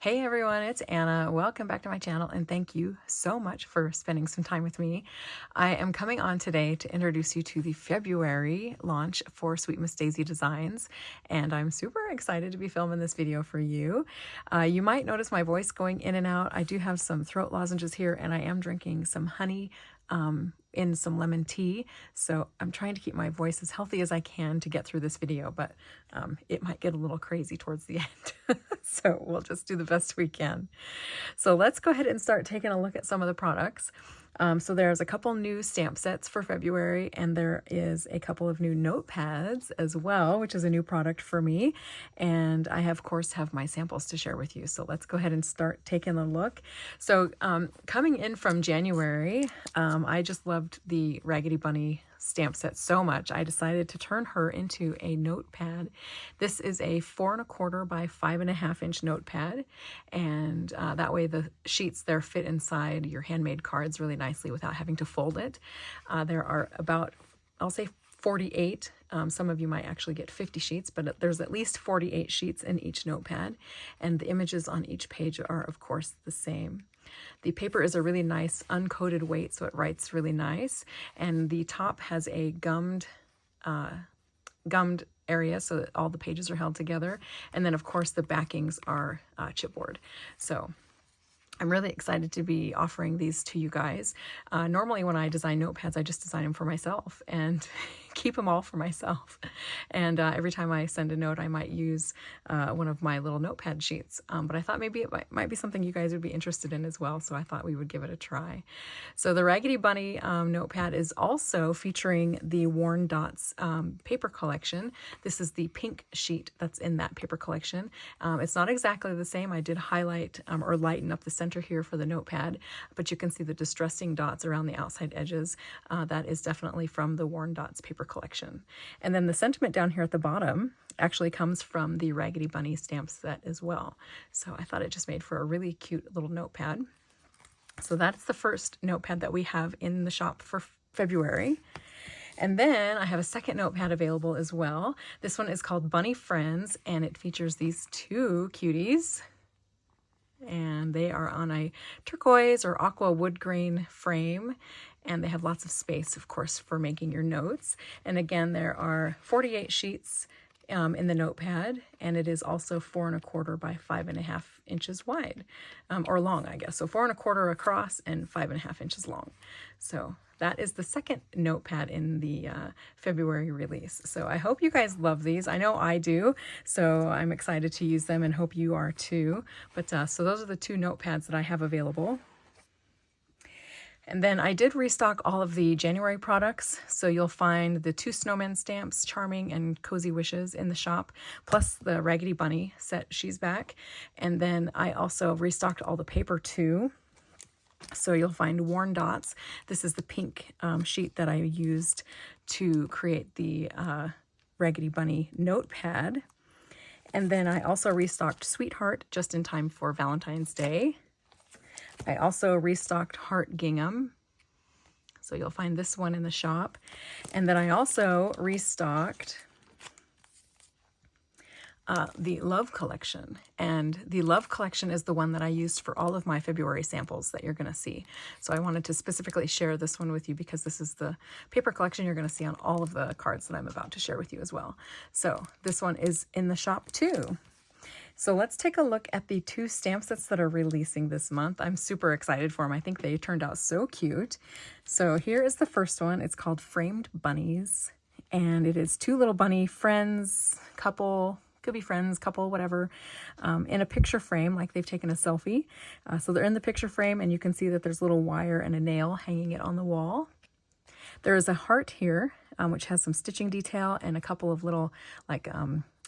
Hey everyone, it's Anna. Welcome back to my channel and thank you so much for spending some time with me. I am coming on today to introduce you to the February launch for SweetMissDaisy Designs, and I'm super excited to be filming this video for you. You might notice my voice going in and out. I do have some throat lozenges here and I am drinking some honey in some lemon tea. So I'm trying to keep my voice as healthy as I can to get through this video, but it might get a little crazy towards the end. So we'll just do the best we can. So let's go ahead and start taking a look at some of the products. So there's a couple new stamp sets for February, and there is a couple of new notepads as well, which is a new product for me. And I of course have my samples to share with you. So let's go ahead and start taking a look. So coming in from January, I just loved the Raggedy Bunny stamp set so much, I decided to turn her into a notepad. This is a 4 1/4 by 5.5 inch notepad, and that way the sheets there fit inside your handmade cards really nicely without having to fold it. There are about, I'll say 48. Some of you might actually get 50 sheets, but there's at least 48 sheets in each notepad, and the images on each page are of course the same. The paper is a really nice uncoated weight, so it writes really nice. And the top has a gummed area so that all the pages are held together. And then of course the backings are chipboard. So I'm really excited to be offering these to you guys. Normally when I design notepads, I just design them for myself and keep them all for myself. And every time I send a note, I might use one of my little notepad sheets. But I thought maybe it might be something you guys would be interested in as well. So I thought we would give it a try. So the Raggedy Bunny notepad is also featuring the Worn Dots paper collection. This is the pink sheet that's in that paper collection. It's not exactly the same. I did highlight or lighten up the center here for the notepad, but you can see the distressing dots around the outside edges. That is definitely from the Worn Dots paper collection. And then the sentiment down here at the bottom actually comes from the Raggedy Bunny stamp set as well. So I thought it just made for a really cute little notepad. So that's the first notepad that we have in the shop for February. And then I have a second notepad available as well. This one is called Bunny Friends, and it features these two cuties. And they are on a turquoise or aqua wood grain frame, and they have lots of space, of course, for making your notes. And again, there are 48 sheets in the notepad, and it is also 4 1/4 by 5.5 inches wide, or long, I guess. So 4 1/4 across and 5.5 inches long. So that is the second notepad in the February release. So I hope you guys love these. I know I do, so I'm excited to use them and hope you are too. But so those are the two notepads that I have available. And then I did restock all of the January products, so you'll find the 2 snowman stamps, Charming and Cozy Wishes, in the shop, plus the Raggedy Bunny set, she's back. And then I also restocked all the paper too. So you'll find Worn Dots. This is the pink sheet that I used to create the Raggedy Bunny notepad. And then I also restocked Sweetheart just in time for Valentine's Day. I also restocked Heart Gingham. So you'll find this one in the shop. And then I also restocked the Love Collection. And the Love Collection is the one that I used for all of my February samples that you're going to see. So I wanted to specifically share this one with you because this is the paper collection you're going to see on all of the cards that I'm about to share with you as well. So this one is in the shop too. So let's take a look at the 2 stamp sets that are releasing this month. I'm super excited for them. I think they turned out so cute. So here is the first one. It's called Framed Bunnies, and it is 2 little bunny friends, couple, could be friends, couple, whatever, in a picture frame, like they've taken a selfie. So they're in the picture frame, and you can see that there's a little wire and a nail hanging it on the wall. There is a heart here, which has some stitching detail and a couple of little like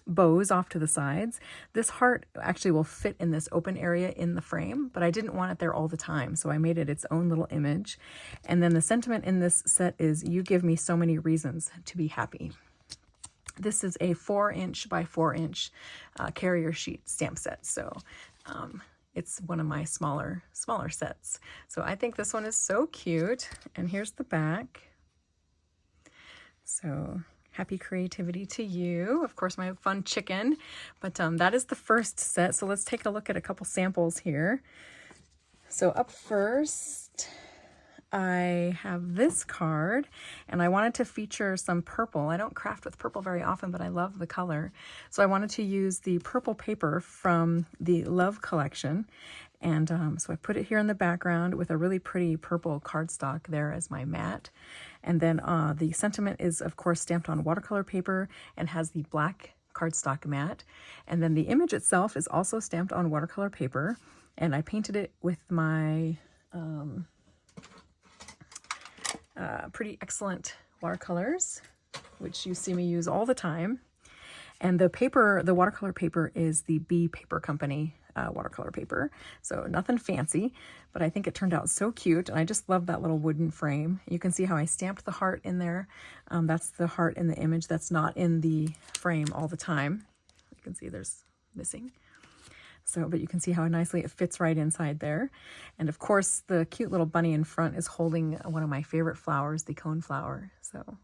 bows off to the sides. This heart actually will fit in this open area in the frame, but I didn't want it there all the time, so I made it its own little image. And then the sentiment in this set is, "You give me so many reasons to be happy." This is a 4 inch by 4 inch carrier sheet stamp set, so it's one of my smaller sets. So I think this one is so cute. And here's the back. So happy creativity to you. Of course, my fun chicken, but that is the first set. So let's take a look at a couple samples here. So up first, I have this card, and I wanted to feature some purple. I don't craft with purple very often, but I love the color. So I wanted to use the purple paper from the Love collection. And so I put it here in the background with a really pretty purple cardstock there as my mat. And then the sentiment is, of course, stamped on watercolor paper and has the black cardstock mat. And then the image itself is also stamped on watercolor paper. And I painted it with my pretty excellent watercolors, which you see me use all the time. And the paper, the watercolor paper, is the B Paper Company watercolor paper. So nothing fancy, but I think it turned out so cute. And I just love that little wooden frame. You can see how I stamped the heart in there. That's the heart in the image. That's not in the frame all the time. You can see there's missing. So, but you can see how nicely it fits right inside there. And of course, the cute little bunny in front is holding one of my favorite flowers, the coneflower. So,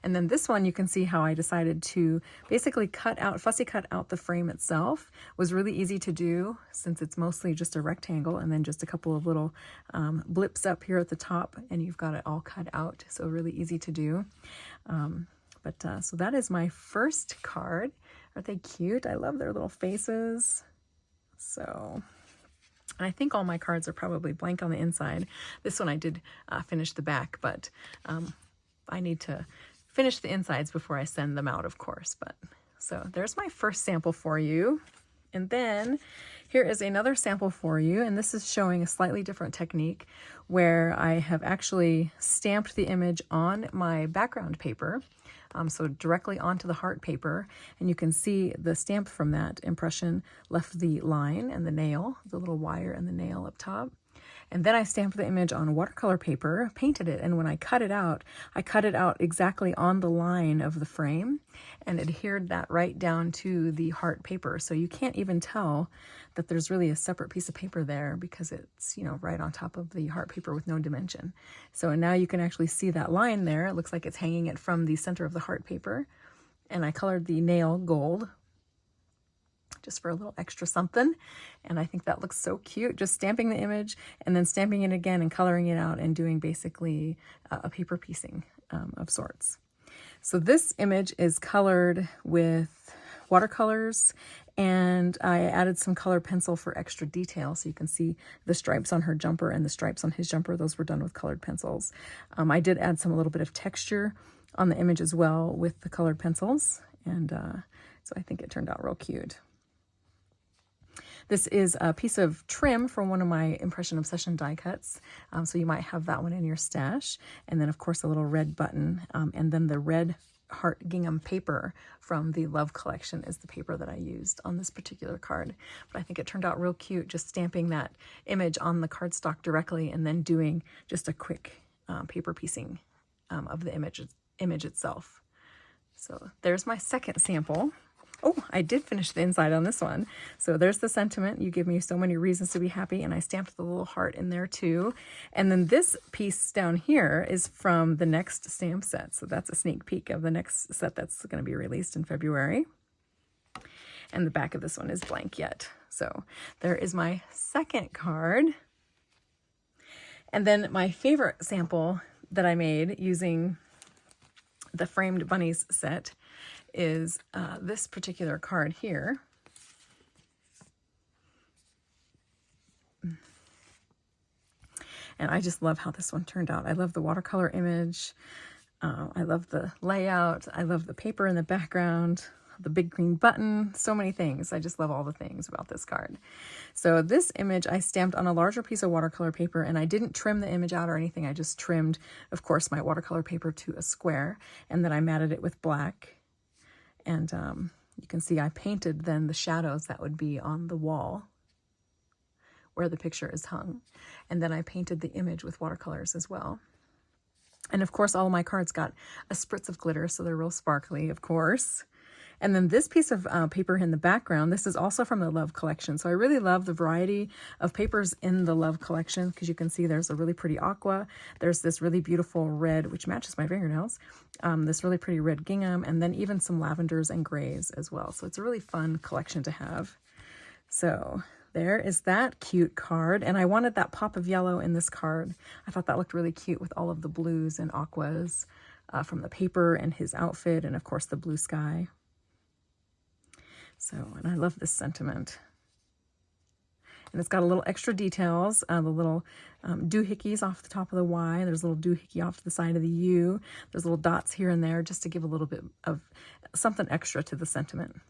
and then this one, you can see how I decided to basically fussy cut out the frame itself. It was really easy to do since it's mostly just a rectangle and then just a couple of little blips up here at the top, and you've got it all cut out. So really easy to do. So that is my first card. Aren't they cute? I love their little faces. So, and I think all my cards are probably blank on the inside. This one I did finish the back, but I need to finish the insides before I send them out, of course. But so there's my first sample for you. And then here is another sample for you. And this is showing a slightly different technique where I have actually stamped the image on my background paper. So directly onto the heart paper, and you can see the stamp from that impression left the line and the nail, the little wire and the nail up top. And then I stamped the image on watercolor paper, painted it, and when I cut it out exactly on the line of the frame and adhered that right down to the heart paper. So you can't even tell that there's really a separate piece of paper there because it's, you know, right on top of the heart paper with no dimension. So and now you can actually see that line there. It looks like it's hanging it from the center of the heart paper. And I colored the nail gold just for a little extra something. And I think that looks so cute, just stamping the image and then stamping it again and coloring it out and doing basically a paper piecing of sorts. So this image is colored with watercolors, and I added some color pencil for extra detail. So you can see the stripes on her jumper and the stripes on his jumper. Those were done with colored pencils. I did add a little bit of texture on the image as well with the colored pencils. And so I think it turned out real cute. This is a piece of trim from one of my Impression Obsession die cuts. So you might have that one in your stash. And then of course a little red button. And then the red heart gingham paper from the Love collection is the paper that I used on this particular card. But I think it turned out real cute, just stamping that image on the cardstock directly and then doing just a quick paper piecing of the image itself. So there's my second sample. Oh, I did finish the inside on this one. So there's the sentiment. You give me so many reasons to be happy. And I stamped the little heart in there too. And then this piece down here is from the next stamp set. So that's a sneak peek of the next set that's going to be released in February. And the back of this one is blank yet. So there is my second card. And then my favorite sample that I made using the framed bunnies set is this particular card here. And I just love how this one turned out. I love the watercolor image. I love the layout. I love the paper in the background, the big green button, so many things. I just love all the things about this card. So this image I stamped on a larger piece of watercolor paper, and I didn't trim the image out or anything. I just trimmed, of course, my watercolor paper to a square, and then I matted it with black. And you can see I painted then the shadows that would be on the wall where the picture is hung. And then I painted the image with watercolors as well. And of course, all of my cards got a spritz of glitter, so they're real sparkly, of course. And then this piece of paper in the background, this is also from the Love collection. So I really love the variety of papers in the Love collection, because you can see there's a really pretty aqua. There's this really beautiful red, which matches my fingernails. This really pretty red gingham, and then even some lavenders and grays as well. So it's a really fun collection to have. So there is that cute card. And I wanted that pop of yellow in this card. I thought that looked really cute with all of the blues and aquas from the paper and his outfit, and of course the blue sky. So, and I love this sentiment. And it's got a little extra details, the little doohickeys off the top of the Y. There's a little doohickey off to the side of the U. There's little dots here and there just to give a little bit of something extra to the sentiment.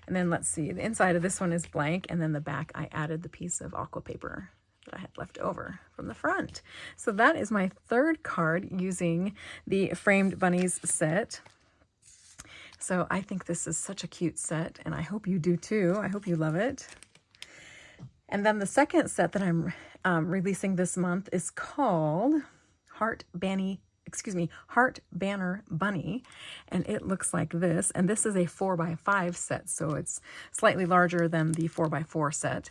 And then let's see, the inside of this one is blank, and then the back I added the piece of aqua paper that I had left over from the front. So that is my third card using the Framed Bunnies set. So I think this is such a cute set, and I hope you do too. I hope you love it. And then the second set that I'm releasing this month is called Heart Banner Bunny, and it looks like this. And this is a 4x5 set, so it's slightly larger than the 4x4 set.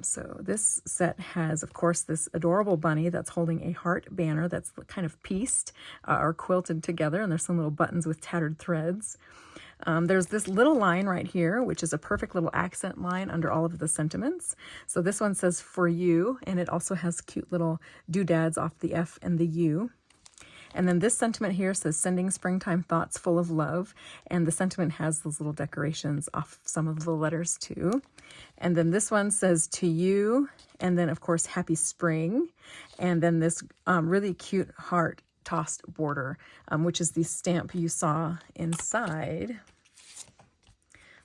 So this set has, of course, this adorable bunny that's holding a heart banner that's kind of pieced or quilted together, and there's some little buttons with tattered threads. There's this little line right here, which is a perfect little accent line under all of the sentiments. So this one says "for you," and it also has cute little doodads off the F and the U. And then this sentiment here says "sending springtime thoughts full of love," and the sentiment has those little decorations off some of the letters too. And then this one says "to you," and then of course "happy spring," and then this really cute heart tossed border, which is the stamp you saw inside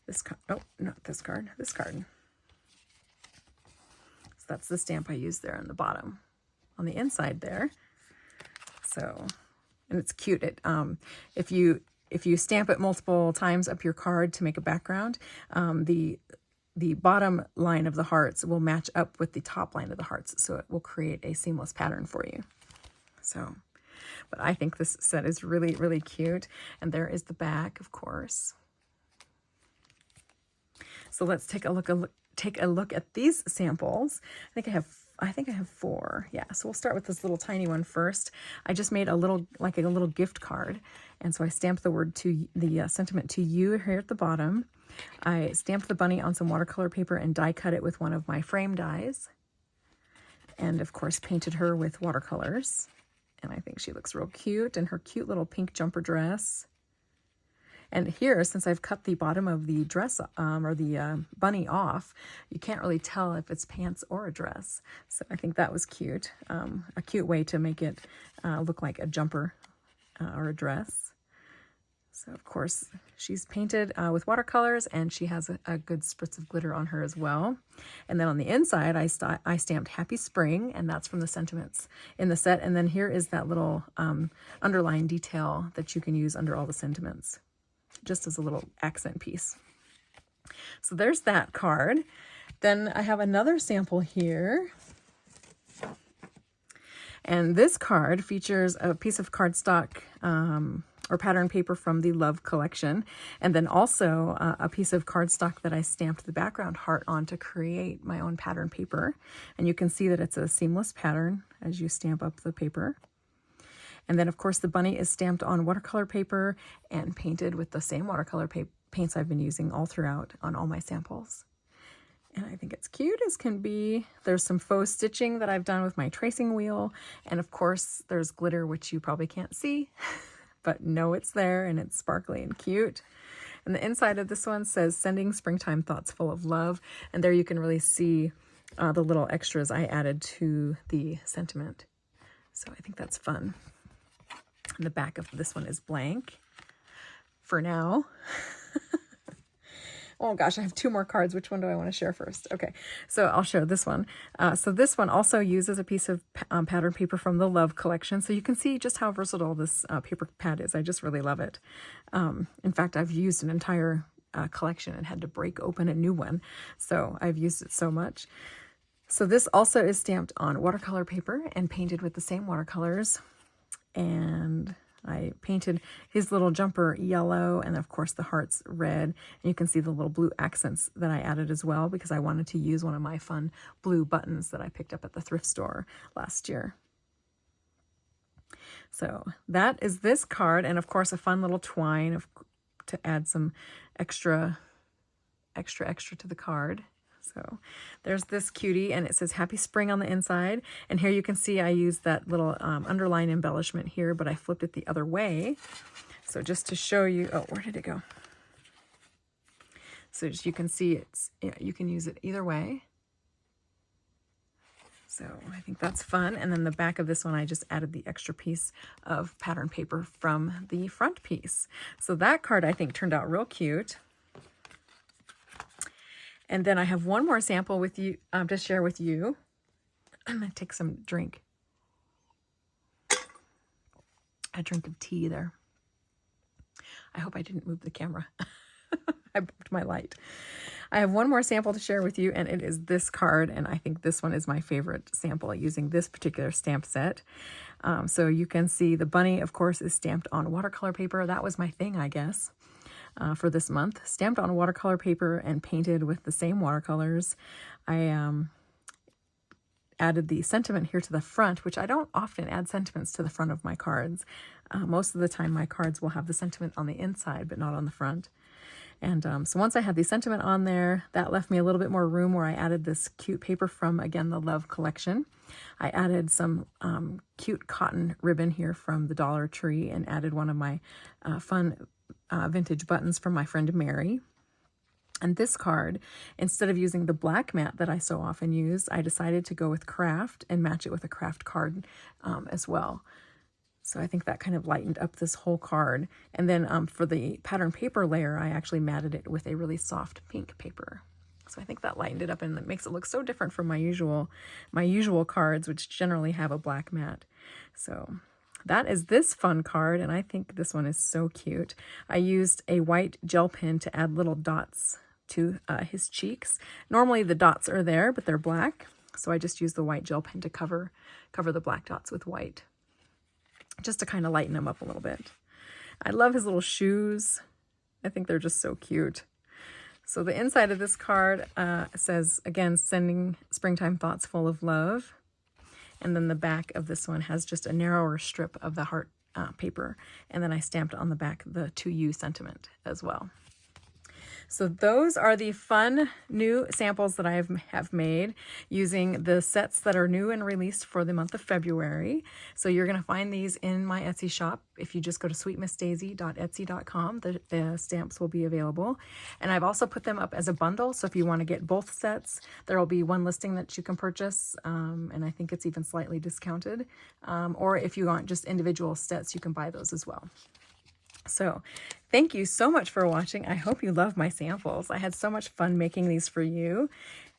this card. Oh, not this card, this card. So that's the stamp I used there on the bottom, on the inside there. So, and it's cute. It if you stamp it multiple times up your card to make a background, the bottom line of the hearts will match up with the top line of the hearts, so it will create a seamless pattern for you. So, but I think this set is really, really cute. And there is the back, of course. So let's take a look at these samples. I think I have 4. Yeah, so we'll start with this little tiny one first. I just made a little gift card, and so I stamped the word "to," the sentiment "to you" here at the bottom. I stamped the bunny on some watercolor paper and die cut it with one of my frame dies, and of course painted her with watercolors. And I think she looks real cute in her cute little pink jumper dress. And here, since I've cut the bottom of the dress or the bunny off, you can't really tell if it's pants or a dress. So I think that was cute. A cute way to make it look like a jumper or a dress. So of course she's painted with watercolors, and she has a good spritz of glitter on her as well. And then on the inside I stamped "Happy Spring," and that's from the sentiments in the set. And then here is that little underline detail that you can use under all the sentiments, just as a little accent piece. So there's that card. Then I have another sample here. And this card features a piece of cardstock or pattern paper from the Love collection, and then also a piece of cardstock that I stamped the background heart on to create my own pattern paper. And you can see that it's a seamless pattern as you stamp up the paper. And then, of course, the bunny is stamped on watercolor paper and painted with the same watercolor paints I've been using all throughout on all my samples. And I think it's cute as can be. There's some faux stitching that I've done with my tracing wheel. And, of course, there's glitter, which you probably can't see, but know it's there, and it's sparkly and cute. And the inside of this one says "sending springtime thoughts full of love." And there you can really see the little extras I added to the sentiment. So I think that's fun. And the back of this one is blank for now. Oh gosh, I have 2 more cards. Which one do I want to share first? Okay, so I'll share this one. So this one also uses a piece of pattern paper from the Love collection. So you can see just how versatile this paper pad is. I just really love it. In fact, I've used an entire collection and had to break open a new one. So I've used it so much. So this also is stamped on watercolor paper and painted with the same watercolors. And I painted his little jumper yellow, and of course the hearts red. And you can see the little blue accents that I added as well, because I wanted to use one of my fun blue buttons that I picked up at the thrift store last year. So that is this card, and of course a fun little twine to add some extra to the card. So there's this cutie, and it says Happy Spring on the inside. And here you can see I used that little underline embellishment here, but I flipped it the other way. So just to show you, oh, where did it go? So as you can see, you can use it either way. So I think that's fun. And then the back of this one, I just added the extra piece of pattern paper from the front piece. So that card I think turned out real cute. And then I have one more sample with you to share with you. I'm going to take some drink. A drink of tea there. I hope I didn't move the camera. I bumped my light. I have one more sample to share with you, and it is this card, and I think this one is my favorite sample using this particular stamp set. So you can see the bunny, of course, is stamped on watercolor paper. That was my thing, I guess. For this month, stamped on watercolor paper and painted with the same watercolors. I added the sentiment here to the front, which I don't often add sentiments to the front of my cards. Most of the time my cards will have the sentiment on the inside, but not on the front. And so once I had the sentiment on there, that left me a little bit more room where I added this cute paper from, again, the Love collection. I added some cute cotton ribbon here from the Dollar Tree and added one of my fun vintage buttons from my friend Mary. And this card, instead of using the black mat that I so often use, I decided to go with craft and match it with a craft card as well. So I think that kind of lightened up this whole card. And then for the pattern paper layer, I actually matted it with a really soft pink paper. So I think that lightened it up, and it makes it look so different from my usual cards, which generally have a black mat. So that is this fun card, and I think this one is so cute. I used a white gel pen to add little dots to his cheeks. Normally the dots are there, but they're black. So I just used the white gel pen to cover the black dots with white, just to kind of lighten them up a little bit. I love his little shoes. I think they're just so cute. So the inside of this card says, again, sending springtime thoughts full of love. And then the back of this one has just a narrower strip of the heart paper. And then I stamped on the back the To You sentiment as well. So those are the fun new samples that I have made using the sets that are new and released for the month of February. So you're going to find these in my Etsy shop. If you just go to SweetMissDaisy.etsy.com, the stamps will be available. And I've also put them up as a bundle. So if you want to get both sets, there will be one listing that you can purchase. And I think it's even slightly discounted. Or if you want just individual sets, you can buy those as well. So thank you so much for watching. I hope you love my samples. I had so much fun making these for you.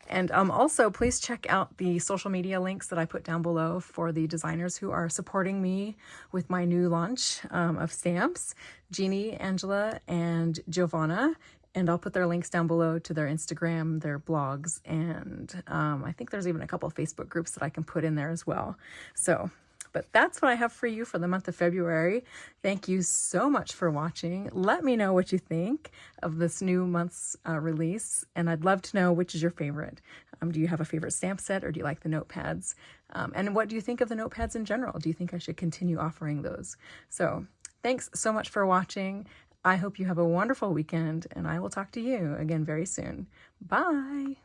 And also, please check out the social media links that I put down below for the designers who are supporting me with my new launch of stamps, Jeanne, Angela, and Giovana. And I'll put their links down below to their Instagram, their blogs, and I think there's even a couple of Facebook groups that I can put in there as well. But that's what I have for you for the month of February. Thank you so much for watching. Let me know what you think of this new month's release, and I'd love to know which is your favorite. Do you have a favorite stamp set, or do you like the notepads? And what do you think of the notepads in general? Do you think I should continue offering those? So thanks so much for watching. I hope you have a wonderful weekend, and I will talk to you again very soon. Bye.